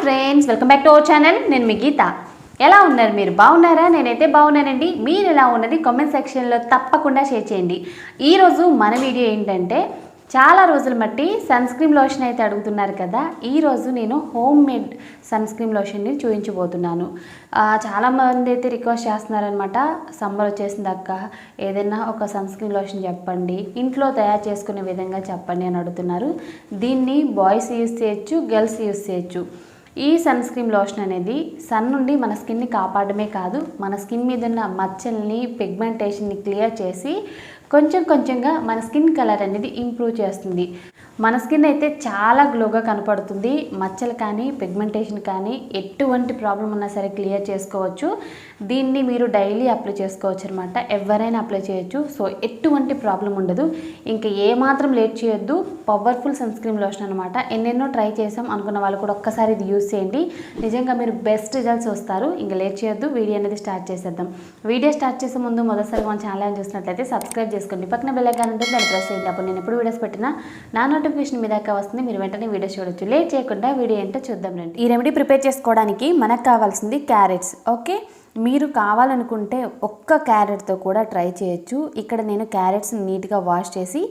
Friends, welcome back to our channel. నేను మీ గీత. ఎలా ఉన్నారు? మీరు బాగున్నారా? నేనైతే బాగున్నానండి. మీరు ఎలా ఉన్నది కామెంట్ సెక్షన్లో తప్పకుండా షేర్ చేయండి. ఈరోజు మన వీడియో ఏంటంటే, చాలా రోజుల మట్టి సన్ స్క్రీన్ లోషన్ అయితే అడుగుతున్నారు కదా. ఈరోజు నేను హోమ్ మేడ్ సన్ స్క్రీన్ లోషన్ని చూపించబోతున్నాను. చాలామంది అయితే రిక్వెస్ట్ చేస్తున్నారనమాట, సమ్మర్ వచ్చేసింది అక్క, ఏదైనా ఒక సన్ స్క్రీన్ లోషన్ చెప్పండి, ఇంట్లో తయారు చేసుకునే విధంగా చెప్పండి అని అడుగుతున్నారు. దీన్ని బాయ్స్ యూస్ చేయొచ్చు, గర్ల్స్ యూస్ చేయొచ్చు. ఈ సన్ స్క్రీన్ లోషన్ అనేది సన్ నుండి మన స్కిన్ని కాపాడమే కాదు, మన స్కిన్ మీద ఉన్న మచ్చల్ని, పిగ్మెంటేషన్ని క్లియర్ చేసి కొంచెం కొంచెంగా మన స్కిన్ కలర్ అనేది ఇంప్రూవ్ చేస్తుంది. మన స్కిన్ అయితే చాలా గ్లోగా కనపడుతుంది. మచ్చలు కానీ, పిగ్మెంటేషన్ కానీ, ఎటువంటి ప్రాబ్లం ఉన్నా సరే క్లియర్ చేసుకోవచ్చు. దీన్ని మీరు డైలీ అప్లై చేసుకోవచ్చు అనమాట. ఎవరైనా అప్లై చేయొచ్చు. సో ఎటువంటి ప్రాబ్లం ఉండదు. ఇంకా ఏమాత్రం లేట్ చేయొద్దు. పవర్ఫుల్ సన్ స్క్రీన్ లోషన్ అనమాట. ఎన్నెన్నో ట్రై చేసాం అనుకున్న వాళ్ళు కూడా ఒక్కసారి ఇది యూస్ చేయండి. నిజంగా మీరు బెస్ట్ రిజల్ట్స్ వస్తారు. ఇంకా లేట్ చేయొద్దు. వీడియో అనేది స్టార్ట్ చేసేద్దాం. వీడియో స్టార్ట్ చేసే ముందు మొదటిసారి మన ఛానల్ చూసినట్లయితే సబ్స్క్రైబ్ చేసుకోండి. పక్కన బెల్ ఐకాన్ ఉంటుంది, దాన్ని ప్రెస్ చేయండి. అప్పుడు నేను ఎప్పుడు వీడియోస్ పెట్టినా నా నోటిఫికేషన్ మీ దాకా వస్తుంది. మీరు వెంటనే వీడియో చూడొచ్చు. లేట్ చేయకుండా వీడియో ఏంటో చూద్దాం రండి. ఈ రెమెడీ ప్రిపేర్ చేసుకోవడానికి మనకు కావాల్సింది క్యారెట్స్. ఓకే, మీరు కావాలనుకుంటే ఒక్క క్యారెట్తో కూడా ట్రై చేయొచ్చు. ఇక్కడ నేను క్యారెట్స్ నీట్గా వాష్ చేసి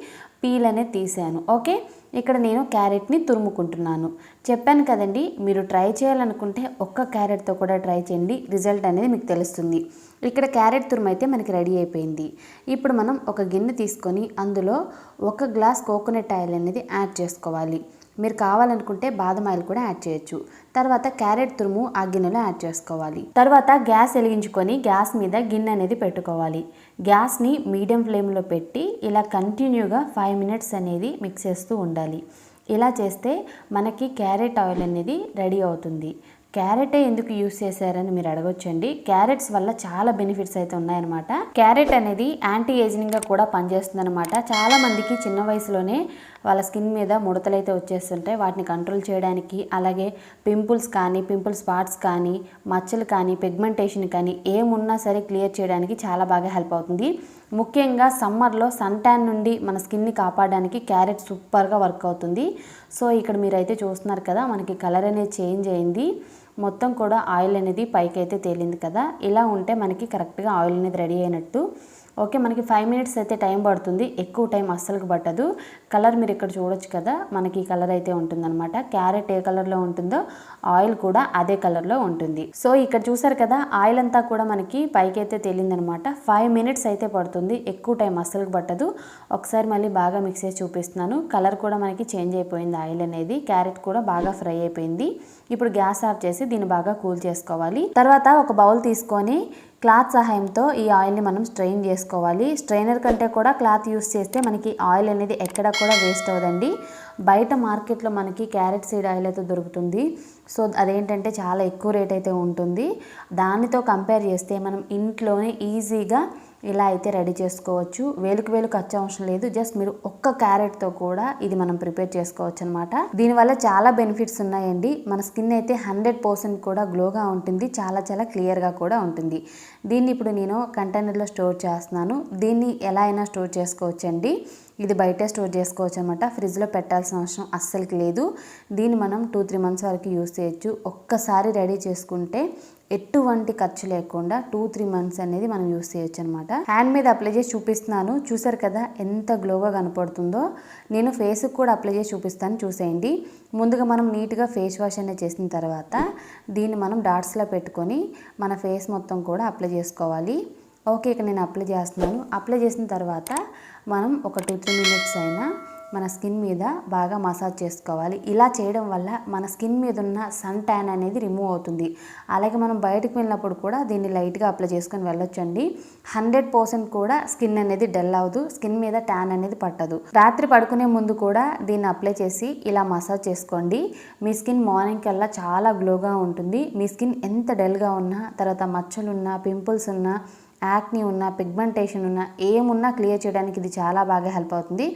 పీల్ అనేది తీసాను. ఓకే, ఇక్కడ నేను క్యారెట్ని తురుముకుంటున్నాను. చెప్పాను కదండి, మీరు ట్రై చేయాలనుకుంటే ఒక్క క్యారెట్తో కూడా ట్రై చేయండి. రిజల్ట్ అనేది మీకు తెలుస్తుంది. ఇక్కడ క్యారెట్ తురుము అయితే మనకి రెడీ అయిపోయింది. ఇప్పుడు మనం ఒక గిన్నె తీసుకొని అందులో 1 గ్లాస్ కోకోనట్ ఆయిల్ అనేది యాడ్ చేసుకోవాలి. మీరు కావాలనుకుంటే బాదం ఆయిల్ కూడా యాడ్ చేయొచ్చు. తర్వాత క్యారెట్ తురుము ఆ గిన్నెలో యాడ్ చేసుకోవాలి. తర్వాత గ్యాస్ వెలిగించుకొని గ్యాస్ మీద గిన్నె అనేది పెట్టుకోవాలి. గ్యాస్ని మీడియం ఫ్లేమ్లో పెట్టి ఇలా కంటిన్యూగా 5 మినిట్స్ అనేది మిక్స్ చేస్తూ ఉండాలి. ఇలా చేస్తే మనకి క్యారెట్ ఆయిల్ అనేది రెడీ అవుతుంది. క్యారెటే ఎందుకు యూస్ చేశారని మీరు అడగొచ్చండి. క్యారెట్స్ వల్ల చాలా బెనిఫిట్స్ అయితే ఉన్నాయన్నమాట. క్యారెట్ అనేది యాంటీ ఏజింగ్గా కూడా పనిచేస్తుంది అనమాట. చాలా మందికి చిన్న వయసులోనే వాళ్ళ స్కిన్ మీద ముడతలు అయితే వచ్చేస్తుంటాయి. వాటిని కంట్రోల్ చేయడానికి, అలాగే పింపుల్స్ కానీ, పింపుల్ స్పాట్స్ కానీ, మచ్చలు కానీ, పిగ్మెంటేషన్ కానీ ఏమున్నా సరే క్లియర్ చేయడానికి చాలా బాగా హెల్ప్ అవుతుంది. ముఖ్యంగా సమ్మర్లో సన్ ట్యాన్ నుండి మన స్కిన్ని కాపాడడానికి క్యారెట్ సూపర్గా వర్క్ అవుతుంది. సో ఇక్కడ మీరైతే చూస్తున్నారు కదా, మనకి కలర్ అనేది చేంజ్ అయింది. మొత్తం కూడా ఆయిల్ అనేది పైకి అయితే తేలింది కదా. ఇలా ఉంటే మనకి కరెక్ట్గా ఆయిల్ అనేది రెడీ అయినట్టు. ఓకే, మనకి 5 మినిట్స్ అయితే టైం పడుతుంది. ఎక్కువ టైం అస్సలు పట్టదు. కలర్ మీరు ఇక్కడ చూడొచ్చు కదా, మనకి కలర్ అయితే ఉంటుందన్నమాట. క్యారెట్ ఏ కలర్లో ఉంటుందో ఆయిల్ కూడా అదే కలర్లో ఉంటుంది. సో ఇక్కడ చూసారు కదా, ఆయిల్ అంతా కూడా మనకి పైకి అయితే తేలిందనమాట. 5 మినిట్స్ అయితే పడుతుంది. ఎక్కువ టైం అస్సలు పట్టదు. ఒకసారి మళ్ళీ బాగా మిక్స్ చేసి చూపిస్తున్నాను. కలర్ కూడా మనకి చేంజ్ అయిపోయింది. ఆయిల్ అనేది, క్యారెట్ కూడా బాగా ఫ్రై అయిపోయింది. ఇప్పుడు గ్యాస్ ఆఫ్ చేసి దీన్ని బాగా కూల్ చేసుకోవాలి. తర్వాత ఒక బౌల్ తీసుకొని క్లాత్ సహాయంతో ఈ ఆయిల్ని మనం స్ట్రెయిన్ చేసుకోవాలి. స్ట్రైనర్ కంటే కూడా క్లాత్ యూస్ చేస్తే మనకి ఆయిల్ అనేది ఎక్కడ కూడా వేస్ట్ అవ్వదండి. బయట మార్కెట్లో మనకి క్యారెట్ సీడ్ ఆయిల్ అయితే దొరుకుతుంది. సో అదేంటంటే చాలా ఎక్కువ రేట్ అయితే ఉంటుంది. దానితో కంపేర్ చేస్తే మనం ఇంట్లోనే ఈజీగా ఇలా అయితే రెడీ చేసుకోవచ్చు. వేలుకు ఖర్చు అవసరం లేదు. జస్ట్ మీరు ఒక్క క్యారెట్తో కూడా ఇది మనం ప్రిపేర్ చేసుకోవచ్చు అనమాట. దీనివల్ల చాలా బెనిఫిట్స్ ఉన్నాయండి. మన స్కిన్ అయితే 100% కూడా గ్లోగా ఉంటుంది. చాలా చాలా క్లియర్గా కూడా ఉంటుంది. దీన్ని ఇప్పుడు నేను కంటైనర్లో స్టోర్ చేస్తున్నాను. దీన్ని ఎలా అయినా స్టోర్ చేసుకోవచ్చండి. ఇది బయటే స్టోర్ చేసుకోవచ్చు అనమాట. ఫ్రిడ్జ్లో పెట్టాల్సిన అవసరం అస్సలకి లేదు. దీన్ని మనం 2-3 మంత్స్ వరకు యూస్ చేయొచ్చు. ఒక్కసారి రెడీ చేసుకుంటే ఎటువంటి ఖర్చు లేకుండా 2-3 మంత్స్ అనేది మనం యూస్ చేయొచ్చు అనమాట. హ్యాండ్ మీద అప్లై చేసి చూపిస్తున్నాను. చూసారు కదా ఎంత గ్లోగా కనపడుతుందో. నేను ఫేస్కి కూడా అప్లై చేసి చూపిస్తాను, చూసేయండి. ముందుగా మనం నీట్గా ఫేస్ వాష్ అనేది చేసిన తర్వాత దీన్ని మనం డాట్స్లో పెట్టుకొని మన ఫేస్ మొత్తం కూడా అప్లై చేసుకోవాలి. ఓకే, ఇక్కడ నేను అప్లై చేస్తున్నాను. అప్లై చేసిన తర్వాత మనం ఒక 2-3 మినిట్స్ అయినా మన స్కిన్ మీద బాగా మసాజ్ చేసుకోవాలి. ఇలా చేయడం వల్ల మన స్కిన్ మీద ఉన్న సన్ ట్యాన్ అనేది రిమూవ్ అవుతుంది. అలాగే మనం బయటకు వెళ్ళినప్పుడు కూడా దీన్ని లైట్గా అప్లై చేసుకొని వెళ్ళొచ్చండి. 100% కూడా స్కిన్ అనేది డల్ అవ్వదు. స్కిన్ మీద ట్యాన్ అనేది పట్టదు. రాత్రి పడుకునే ముందు కూడా దీన్ని అప్లై చేసి ఇలా మసాజ్ చేసుకోండి. మీ స్కిన్ మార్నింగ్ కల్లా చాలా గ్లోగా ఉంటుంది. మీ స్కిన్ ఎంత డల్గా ఉన్నా, తర్వాత మచ్చలున్నా, పింపుల్స్ ఉన్నా, యాక్ని ఉన్నా, పిగ్మెంటేషన్ ఉన్నా, ఏమున్నా క్లియర్ చేయడానికి ఇది చాలా బాగా హెల్ప్ అవుతుంది.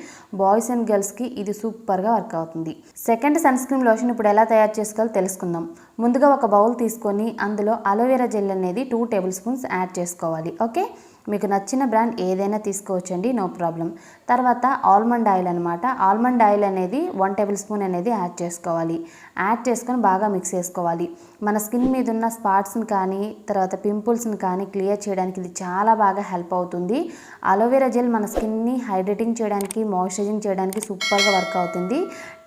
బాయ్స్ అండ్ గర్ల్స్కి ఇది సూపర్గా వర్క్ అవుతుంది. సెకండ్ సన్ స్క్రీన్ లోషన్ ఇప్పుడు ఎలా తయారు చేసుకోవాలో తెలుసుకుందాం. ముందుగా ఒక బౌల్ తీసుకొని అందులో అలోవెరా జెల్ అనేది 2 టేబుల్ స్పూన్స్ యాడ్ చేసుకోవాలి. ఓకే, మీకు నచ్చిన బ్రాండ్ ఏదైనా తీసుకోవచ్చండి, నో ప్రాబ్లం. తర్వాత ఆల్మండ్ ఆయిల్ అనమాట. ఆల్మండ్ ఆయిల్ అనేది 1 టేబుల్ స్పూన్ అనేది యాడ్ చేసుకోవాలి. యాడ్ చేసుకొని బాగా మిక్స్ చేసుకోవాలి. మన స్కిన్ మీద ఉన్న స్పాట్స్ని కానీ తర్వాత పింపుల్స్ని కానీ క్లియర్ చేయడానికి ఇది చాలా బాగా హెల్ప్ అవుతుంది. అలోవెరా జెల్ మన స్కిన్ని హైడ్రేటింగ్ చేయడానికి, మాయిశ్చరైజింగ్ చేయడానికి సూపర్గా వర్క్ అవుతుంది.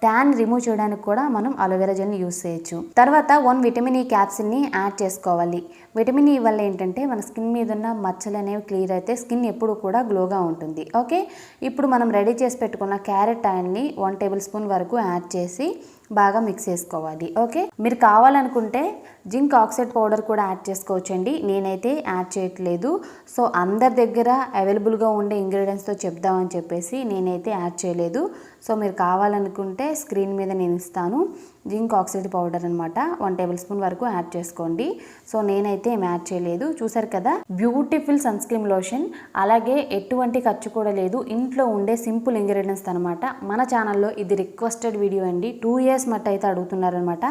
ట్యాన్ రిమూవ్ చేయడానికి కూడా మనం అలోవెరా జెల్ని యూస్ చేయొచ్చు. తర్వాత 1 విటమిన్ ఈ క్యాప్సిల్ని యాడ్ చేసుకోవాలి. విటమిన్ ఈ వల్ల ఏంటంటే మన స్కిన్ మీద ఉన్న మచ్చలు అనేవి క్లియర్ అయితే స్కిన్ ఎప్పుడు కూడా గ్లోగా ఉంటుంది. ఓకే, ఇప్పుడు మనం రెడీ చేసి పెట్టుకున్న క్యారెట్ ఆయిల్ని 1 టేబుల్ స్పూన్ వరకు యాడ్ చేసి బాగా మిక్స్ చేసుకోవాలి. ఓకే, మీరు కావాలనుకుంటే జింక్ ఆక్సైడ్ పౌడర్ కూడా యాడ్ చేసుకోవచ్చండి. నేనైతే యాడ్ చేయట్లేదు. సో అందరి దగ్గర అవైలబుల్గా ఉండే ఇంగ్రీడియంట్స్తో చెప్దామని చెప్పేసి నేనైతే యాడ్ చేయలేదు. సో మీరు కావాలనుకుంటే స్క్రీన్ మీద నేను ఇస్తాను. జింక్ ఆక్సైడ్ పౌడర్ అనమాట 1 టేబుల్ స్పూన్ వరకు యాడ్ చేసుకోండి. సో నేనైతే ఏం యాడ్ చేయలేదు. చూసారు కదా, బ్యూటిఫుల్ సన్ స్క్రీన్ లోషన్. అలాగే ఎటువంటి ఖర్చు కూడా లేదు, ఇంట్లో ఉండే సింపుల్ ఇంగ్రీడియంట్స్ అనమాట. మన ఛానల్లో ఇది రిక్వెస్టెడ్ వీడియో అండి. 2 ఇయర్స్ మట్టు అయితే అడుగుతున్నారనమాట,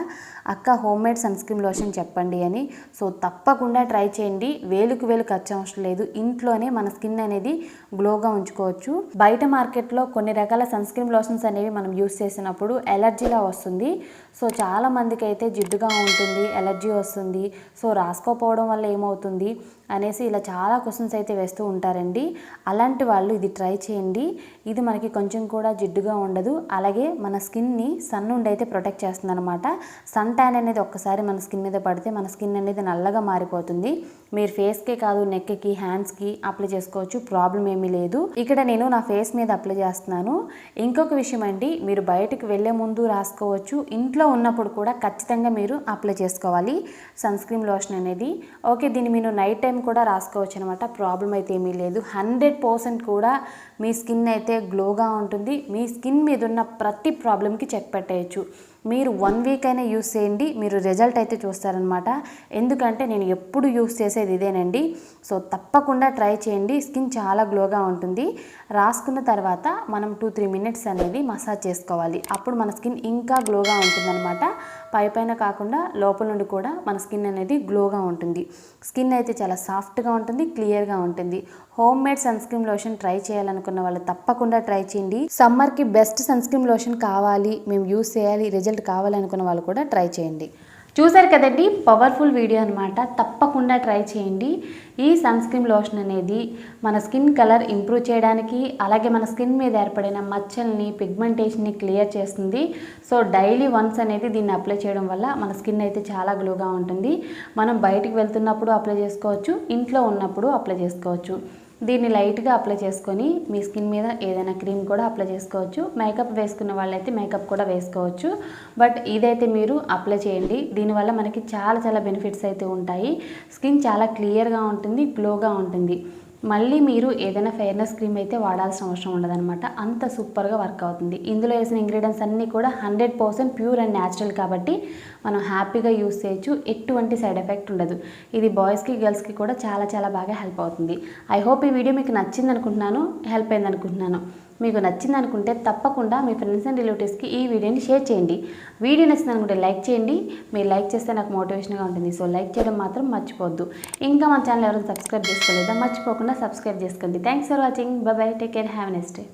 అక్క homemade sunscreen lotion చెప్పండి అని. సో తప్పకుండా ట్రై చేయండి. వేలుకు వేలు ఖర్చు అవసరం లేదు, ఇంట్లోనే మన స్కిన్ అనేది గ్లోగా ఉంచుకోవచ్చు. బయట మార్కెట్లో కొన్ని రకాల సన్ స్క్రీన్ లోషన్స్ అనేవి మనం యూస్ చేసినప్పుడు ఎలర్జీలా వస్తుంది. సో చాలా మందికి అయితే జిడ్డుగా ఉంటుంది, ఎలర్జీ వస్తుంది. సో రాసుకోపోవడం వల్ల ఏమవుతుంది అనేసి ఇలా చాలా క్వశ్చన్స్ అయితే వేస్తూ ఉంటారండి. అలాంటి వాళ్ళు ఇది ట్రై చేయండి. ఇది మనకి కొంచెం కూడా జిడ్డుగా ఉండదు. అలాగే మన స్కిన్ని సన్ నుండి అయితే ప్రొటెక్ట్ చేస్తుంది అనమాట. సన్ ట్యాన్ అనేది ఒక్కసారి మన స్కిన్ మీద పడితే మన స్కిన్ అనేది నల్లగా మారిపోతుంది. మీరు ఫేస్కే కాదు, నెక్కి, హ్యాండ్స్కి అప్లై చేసుకోవచ్చు, ప్రాబ్లం ఏమీ లేదు. ఇక్కడ నేను నా ఫేస్ మీద అప్లై చేస్తున్నాను. ఇంకొక విషయం అండి, మీరు బయటకు వెళ్ళే ముందు రాసుకోవచ్చు, ఇంట్లో ఉన్నప్పుడు కూడా ఖచ్చితంగా మీరు అప్లై చేసుకోవాలి సన్ స్క్రీన్ లోషన్ అనేది. ఓకే, దీన్ని మీరు నైట్ టైం కూడా రాసుకోవచ్చు అనమాట, ప్రాబ్లం అయితే ఏమీ లేదు. 100% కూడా మీ స్కిన్ అయితే గ్లోగా ఉంటుంది. మీ స్కిన్ మీద ఉన్న ప్రతి ప్రాబ్లంకి చెక్ పెట్టేయచ్చు. మీరు 1 వీక్ అయినా యూస్ చేయండి, మీరు రిజల్ట్ అయితే చూస్తారనమాట. ఎందుకంటే నేను ఎప్పుడు యూస్ చేసేది ఇదేనండి. సో తప్పకుండా ట్రై చేయండి, స్కిన్ చాలా గ్లోగా ఉంటుంది. రాసుకున్న తర్వాత మనం 2-3 మినిట్స్ అనేది మసాజ్ చేసుకోవాలి. అప్పుడు మన స్కిన్ ఇంకా గ్లోగా ఉంటుందన్నమాట. పైన కాకుండా లోపల నుండి కూడా మన స్కిన్ అనేది గ్లోగా ఉంటుంది. స్కిన్ అయితే చాలా సాఫ్ట్గా ఉంటుంది, క్లియర్గా ఉంటుంది. Homemade sunscreen lotion try చేయాలనుకున్న వాళ్ళు తప్పకుండా ట్రై చేయండి. సమ్మర్కి బెస్ట్ సన్ స్క్రీన్ లోషన్ కావాలి, మేము యూస్ చేయాలి, రిజల్ట్ కావాలనుకున్న వాళ్ళు కూడా ట్రై చేయండి. చూసారు కదండి, పవర్ఫుల్ వీడియో అనమాట. తప్పకుండా ట్రై చేయండి. ఈ సన్ స్క్రీన్ లోషన్ అనేది మన స్కిన్ కలర్ ఇంప్రూవ్ చేయడానికి, అలాగే మన స్కిన్ మీద ఏర్పడిన మచ్చల్ని, పిగ్మెంటేషన్ని క్లియర్ చేస్తుంది. సో డైలీ వన్స్ అనేది దీన్ని అప్లై చేయడం వల్ల మన స్కిన్ అయితే చాలా గ్లోగా ఉంటుంది. మనం బయటికి వెళ్తున్నప్పుడు అప్లై చేసుకోవచ్చు, ఇంట్లో ఉన్నప్పుడు అప్లై చేసుకోవచ్చు. దీన్ని లైట్గా అప్లై చేసుకొని మీ స్కిన్ మీద ఏదైనా క్రీమ్ కూడా అప్లై చేసుకోవచ్చు. మేకప్ వేసుకున్న వాళ్ళైతే మేకప్ కూడా వేసుకోవచ్చు. బట్ ఇదైతే మీరు అప్లై చేయండి. దీనివల్ల మనకి చాలా బెనిఫిట్స్ అయితే ఉంటాయి. స్కిన్ చాలా క్లియర్గా ఉంటుంది, గ్లోగా ఉంటుంది. మళ్ళీ మీరు ఏదైనా ఫెయిర్నెస్ క్రీమ్ అయితే వాడాల్సిన అవసరం ఉండదన్నమాట, అంత సూపర్గా వర్క్ అవుతుంది. ఇందులో వేసిన ఇంగ్రీడియంట్స్ అన్నీ కూడా 100% ప్యూర్ అండ్ న్యాచురల్ కాబట్టి మనం హ్యాపీగా యూస్ చేయొచ్చు. ఎటువంటి సైడ్ ఎఫెక్ట్ ఉండదు. ఇది బాయ్స్కి, గర్ల్స్కి కూడా చాలా బాగా హెల్ప్ అవుతుంది. ఐ హోప్ ఈ వీడియో మీకు నచ్చింది అనుకుంటున్నాను, హెల్ప్ అయింది అనుకుంటున్నాను. మీకు నచ్చింది అనుకుంటే తప్పకుండా మీ ఫ్రెండ్స్ అండ్ రిలేటివ్స్కి ఈ వీడియోని షేర్ చేయండి. వీడియో నచ్చింది అనుకుంటే లైక్ చేయండి. మీరు లైక్ చేస్తే నాకు మోటివేషన్గా ఉంటుంది. సో లైక్ చేయడం మాత్రం మర్చిపోవద్దు. ఇంకా మన ఛానల్ ఎవరైనా సబ్స్క్రైబ్ చేసుకోలేదా, మర్చిపోకుండా సబ్స్క్రైబ్ చేసుకోండి. Thanks for watching. By by, take care, have a nice day.